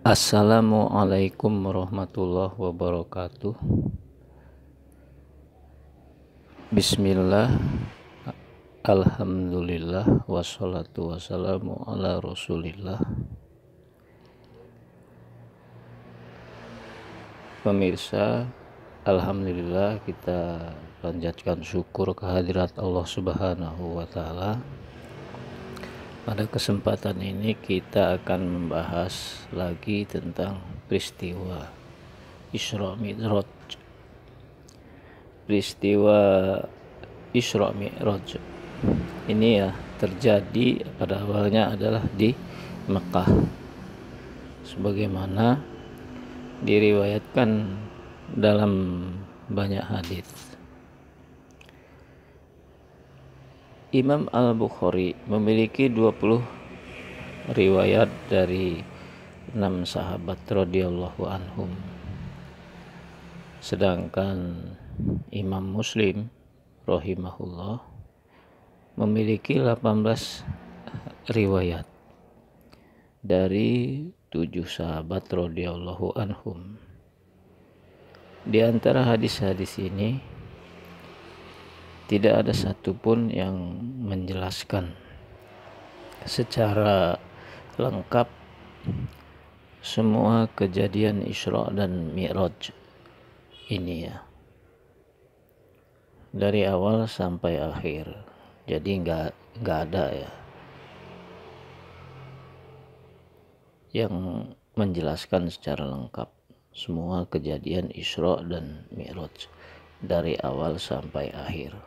Assalamualaikum warahmatullahi wabarakatuh. Bismillah, alhamdulillah, wassalatu wassalamu ala rasulillah. Pemirsa, alhamdulillah kita panjatkan syukur kehadirat Allah Subhanahu wa Ta'ala. Pada kesempatan ini kita akan membahas lagi tentang peristiwa Isra Mi'raj. Peristiwa Isra Mi'raj ini ya terjadi pada awalnya adalah di Mekah, sebagaimana diriwayatkan dalam banyak hadis. Imam Al-Bukhari memiliki 20 riwayat dari 6 sahabat radhiyallahu anhum. Sedangkan Imam Muslim rahimahullah memiliki 18 riwayat dari 7 sahabat radhiyallahu anhum. Di antara hadis-hadis ini tidak ada satupun yang menjelaskan secara lengkap semua kejadian Isra dan Mi'raj ini ya, dari awal sampai akhir. Jadi nggak ada ya yang menjelaskan secara lengkap semua kejadian Isra dan Mi'raj dari awal sampai akhir,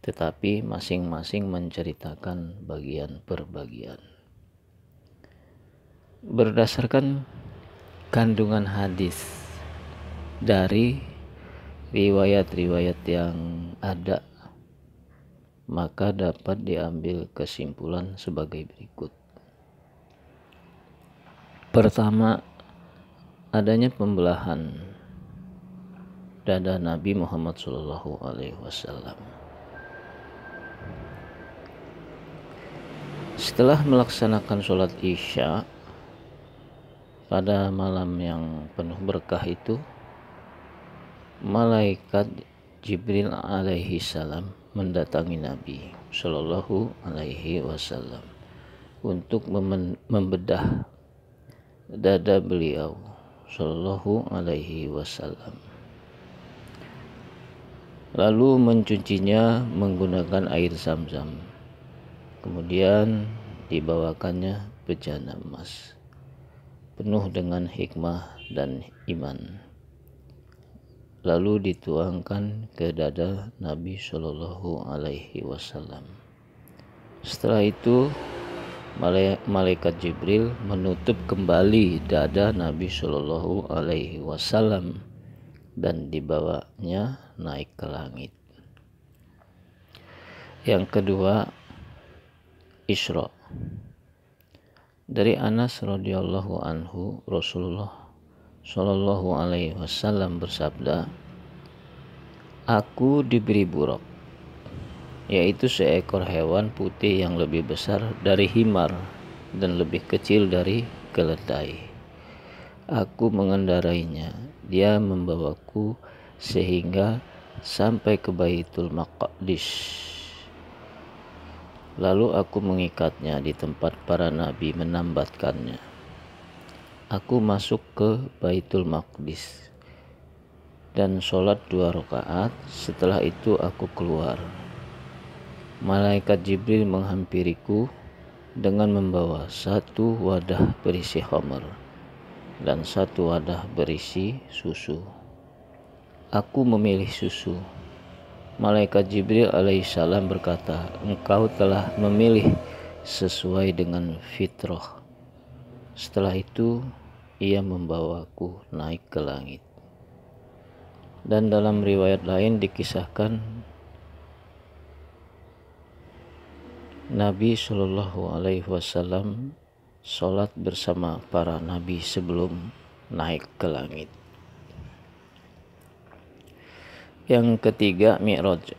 tetapi masing-masing menceritakan bagian per bagian. Berdasarkan kandungan hadis dari riwayat-riwayat yang ada, maka dapat diambil kesimpulan sebagai berikut. Pertama, adanya pembelahan dada Nabi Muhammad SAW. Setelah melaksanakan sholat Isya pada malam yang penuh berkah itu, malaikat Jibril alaihi salam mendatangi Nabi Shallallahu alaihi wasallam untuk membedah dada beliau Shallallahu alaihi wasallam, lalu mencucinya menggunakan air Zam-Zam. Kemudian dibawakannya bejana emas penuh dengan hikmah dan iman, lalu dituangkan ke dada Nabi Shallallahu alaihi wasallam. Setelah itu malaikat Jibril menutup kembali dada Nabi Shallallahu alaihi wasallam dan dibawanya naik ke langit. Yang kedua, Isra. Dari Anas radhiyallahu anhu, Rasulullah Shallallahu alaihi wasallam bersabda, "Aku diberi buraq, yaitu seekor hewan putih yang lebih besar dari himar dan lebih kecil dari keledai. Aku mengendarainya, dia membawaku sehingga sampai ke Baitul Maqdis. Lalu aku mengikatnya di tempat para nabi menambatkannya. Aku masuk ke Baitul Maqdis dan sholat 2 rakaat. Setelah itu aku keluar. Malaikat Jibril menghampiriku dengan membawa 1 wadah berisi khamr dan 1 wadah berisi susu. Aku memilih susu. Malaikat Jibril alaihissalam berkata, engkau telah memilih sesuai dengan fitrah. Setelah itu ia membawaku naik ke langit. Dan dalam riwayat lain dikisahkan Nabi Shallallahu alaihi wasallam sholat bersama para nabi sebelum naik ke langit. Yang ketiga, Mi'raj.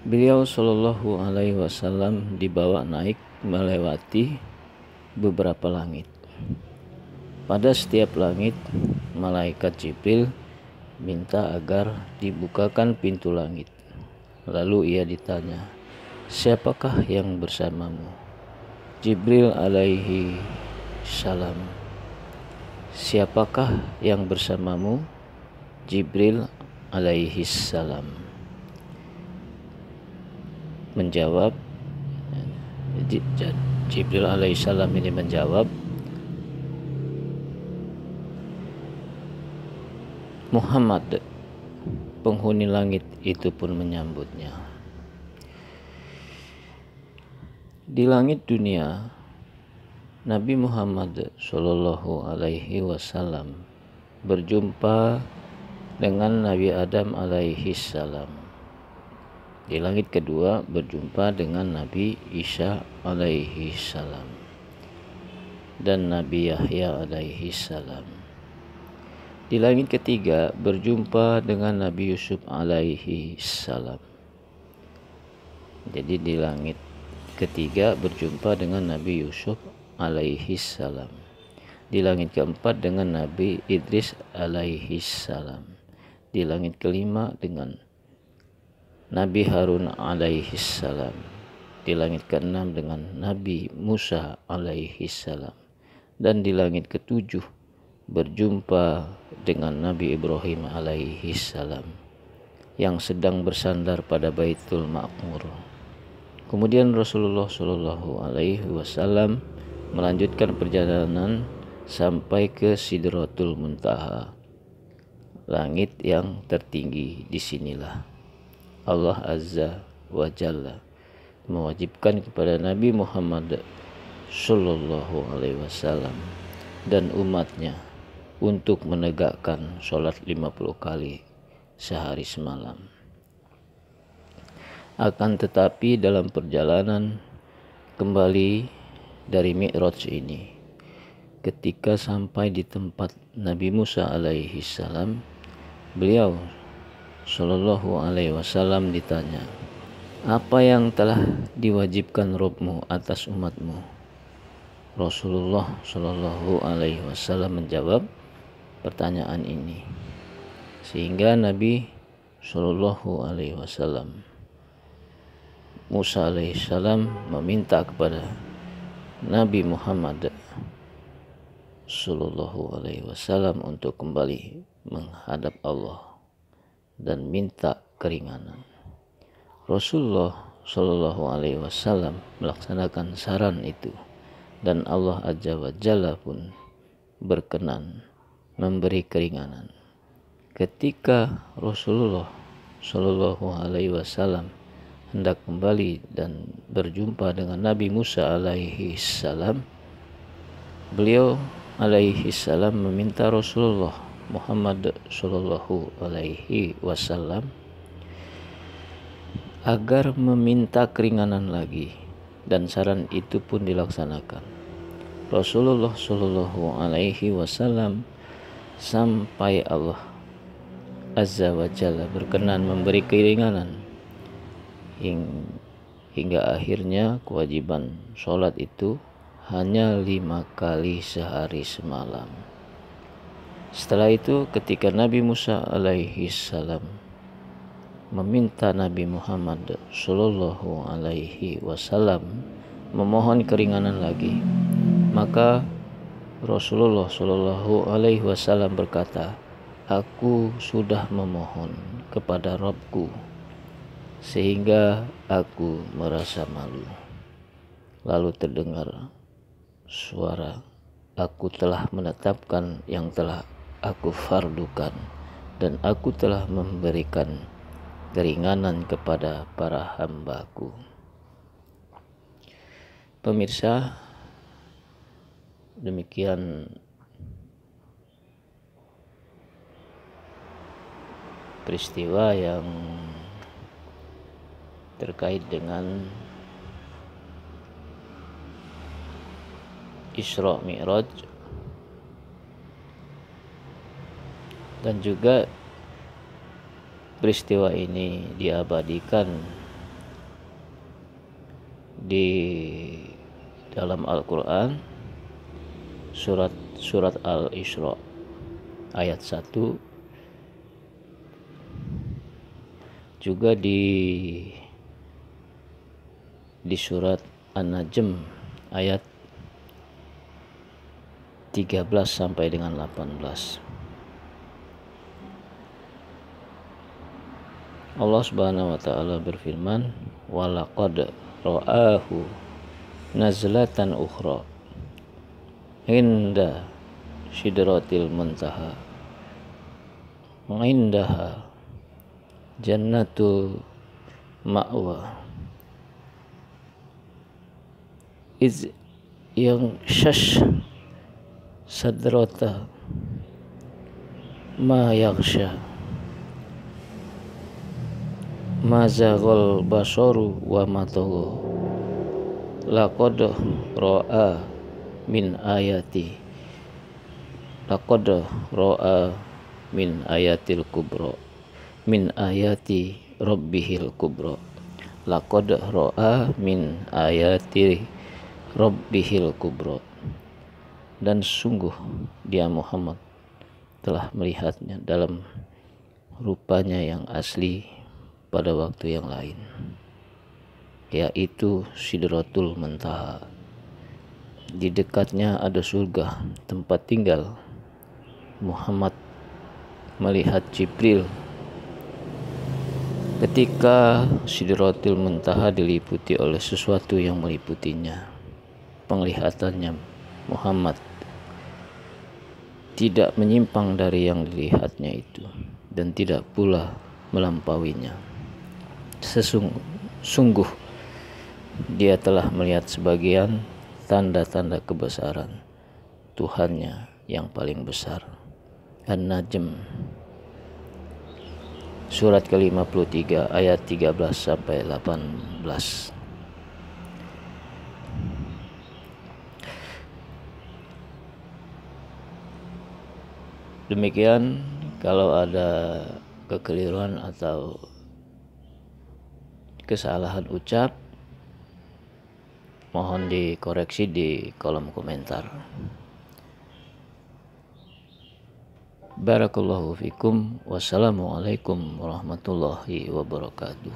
Beliau Shallallahu alaihi wasallam dibawa naik melewati beberapa langit. Pada setiap langit, malaikat Jibril minta agar dibukakan pintu langit. Lalu ia ditanya, "Siapakah yang bersamamu?" Jibril alaihi salam. "Siapakah yang bersamamu?" Jibril alaihi salam menjawab. Jibril alaihi salam ini menjawab, "Muhammad." Penghuni langit itu pun menyambutnya. Di langit dunia, Nabi Muhammad Shallallahu Alaihi Wasallam berjumpa dengan Nabi Adam alaihi salam. Di langit kedua berjumpa dengan Nabi Isa alaihi salam dan Nabi Yahya alaihi salam. Di langit ketiga berjumpa dengan Nabi Yusuf alaihi salam. Jadi di langit ketiga berjumpa dengan Nabi Yusuf alaihi salam. Di langit keempat dengan Nabi Idris alaihi salam. Di langit kelima dengan Nabi Harun alaihi salam. Di langit keenam dengan Nabi Musa alaihi salam. Dan di langit ketujuh berjumpa dengan Nabi Ibrahim alaihi salam yang sedang bersandar pada Baitul Ma'mur. Kemudian Rasulullah Shallallahu Alaihi Wasallam melanjutkan perjalanan sampai ke Sidratul Muntaha, langit yang tertinggi. Disinilah Allah Azza wa Jalla mewajibkan kepada Nabi Muhammad Shallallahu Alaihi Wasallam dan umatnya untuk menegakkan sholat 50 kali sehari semalam. Akan tetapi dalam perjalanan kembali dari Mi'raj ini, ketika sampai di tempat Nabi Musa alaihi salam, beliau Shallallahu Alaihi Wasallam ditanya, "Apa yang telah diwajibkan Rabbmu atas umatmu?" Rasulullah Shallallahu Alaihi Wasallam menjawab pertanyaan ini, sehingga Nabi Shallallahu Alaihi Wasallam Musa alaihi salam meminta kepada Nabi Muhammad Shallallahu Alaihi Wasallam untuk kembali menghadap Allah dan minta keringanan. Rasulullah Shallallahu Alaihi Wasallam melaksanakan saran itu, dan Allah Azza wa Jalla pun berkenan memberi keringanan. Ketika Rasulullah Shallallahu Alaihi Wasallam hendak kembali dan berjumpa dengan Nabi Musa alaihi salam, beliau alaihi salam meminta Rasulullah Muhammad Shallallahu Alaihi Wasallam agar meminta keringanan lagi, dan saran itu pun dilaksanakan. Rasulullah Shallallahu Alaihi Wasallam sampai Allah Azza wa Jalla berkenan memberi keringanan hingga akhirnya kewajiban sholat itu hanya 5 kali sehari semalam. Setelah itu ketika Nabi Musa alaihi salam meminta Nabi Muhammad Shallallahu Alaihi Wasallam memohon keringanan lagi, maka Rasulullah Shallallahu Alaihi Wasallam berkata, "Aku sudah memohon kepada Rabbku sehingga aku merasa malu." Lalu terdengar suara, "Aku telah menetapkan yang telah aku fardukan, dan aku telah memberikan keringanan kepada para hambaku." Pemirsa, demikian peristiwa yang terkait dengan Isra Mi'raj, dan juga peristiwa ini diabadikan di dalam Al-Quran surat Al-Isra ayat 1, juga di surat An-Najm ayat 13 sampai dengan 18. Allah Subhanahu wa taala berfirman, walaqad ra'ahu nazlatan ukhra inda sidratil muntaha indaha jannatul ma'wa iz yang syash sadrata ma yaghsha ma zaghal basaru wa ma tagha laqad ra'a min ayati laqad ra'a min ayatil kubra min ayati rabbihil kubra laqad ra'a min ayati rabbihil kubra, dan sungguh dia Muhammad telah melihatnya dalam rupanya yang asli pada waktu yang lain, yaitu Sidratul Muntaha. Di dekatnya ada surga, tempat tinggal. Muhammad melihat Jibril ketika Sidratul Muntaha diliputi oleh sesuatu yang meliputinya. Penglihatannya Muhammad tidak menyimpang dari yang dilihatnya itu, dan tidak pula melampauinya. Sungguh dia telah melihat sebagian tanda-tanda kebesaran Tuhannya yang paling besar. An-Najm surat ke-53 ayat 13 sampai 18. Demikian, kalau ada kekeliruan atau kesalahan ucap, mohon dikoreksi di kolom komentar. Barakallahu fikum. Wassalamualaikum warahmatullahi wabarakatuh.